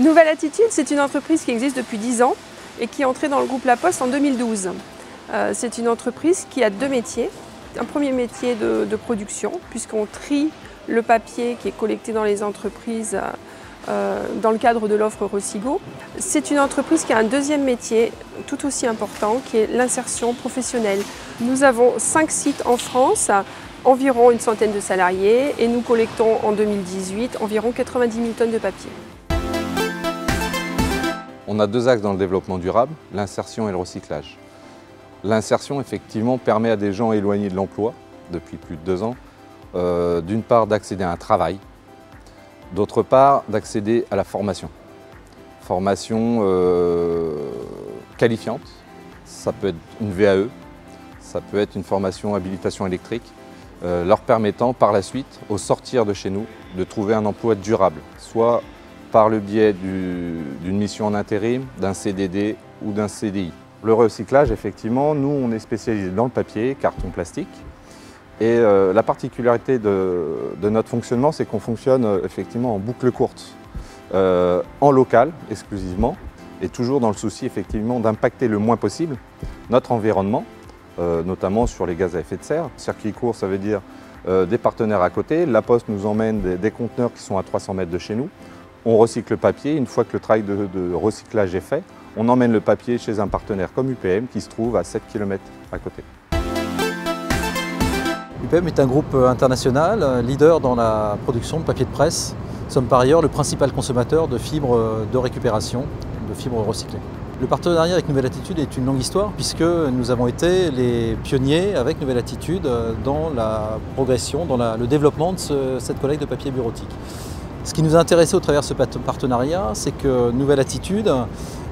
Nouvelle Attitude, c'est une entreprise qui existe depuis 10 ans et qui est entrée dans le groupe La Poste en 2012. C'est une entreprise qui a deux métiers. Un premier métier de production, puisqu'on trie le papier qui est collecté dans les entreprises dans le cadre de l'offre Rosigo. C'est une entreprise qui a un deuxième métier tout aussi important, qui est l'insertion professionnelle. Nous avons 5 sites en France, environ une centaine de salariés, et nous collectons en 2018 environ 90 000 tonnes de papier. On a deux axes dans le développement durable, l'insertion et le recyclage. L'insertion, effectivement, permet à des gens éloignés de l'emploi depuis plus de 2 ans, d'une part d'accéder à un travail, d'autre part d'accéder à la formation. Formation qualifiante, ça peut être une VAE, ça peut être une formation habilitation électrique, leur permettant par la suite, au sortir de chez nous, de trouver un emploi durable, soit par le biais d'une mission en intérim, d'un CDD ou d'un CDI. Le recyclage, effectivement, nous on est spécialisé dans le papier, carton, plastique. Et la particularité de notre fonctionnement, c'est qu'on fonctionne effectivement en boucle courte, en local exclusivement, et toujours dans le souci effectivement d'impacter le moins possible notre environnement, notamment sur les gaz à effet de serre. Circuit court, ça veut dire des partenaires à côté. La Poste nous emmène des conteneurs qui sont à 300 mètres de chez nous. On recycle le papier. Une fois que le travail de recyclage est fait, on emmène le papier chez un partenaire comme UPM qui se trouve à 7 km à côté. UPM est un groupe international, leader dans la production de papier de presse. Nous sommes par ailleurs le principal consommateur de fibres de récupération, de fibres recyclées. Le partenariat avec Nouvelle Attitude est une longue histoire puisque nous avons été les pionniers avec Nouvelle Attitude dans la progression, dans le développement de cette collecte de papier bureautique. Ce qui nous a intéressé au travers de ce partenariat, c'est que Nouvelle Attitude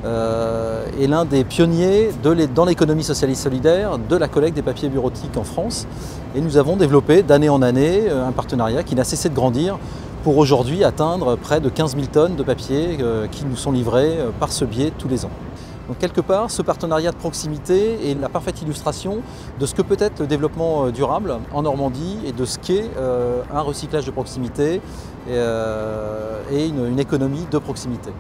est l'un des pionniers dans l'économie sociale et solidaire de la collecte des papiers bureautiques en France. Et nous avons développé d'année en année un partenariat qui n'a cessé de grandir pour aujourd'hui atteindre près de 15 000 tonnes de papier qui nous sont livrés par ce biais tous les ans. Donc quelque part, ce partenariat de proximité est la parfaite illustration de ce que peut être le développement durable en Normandie et de ce qu'est un recyclage de proximité et une économie de proximité.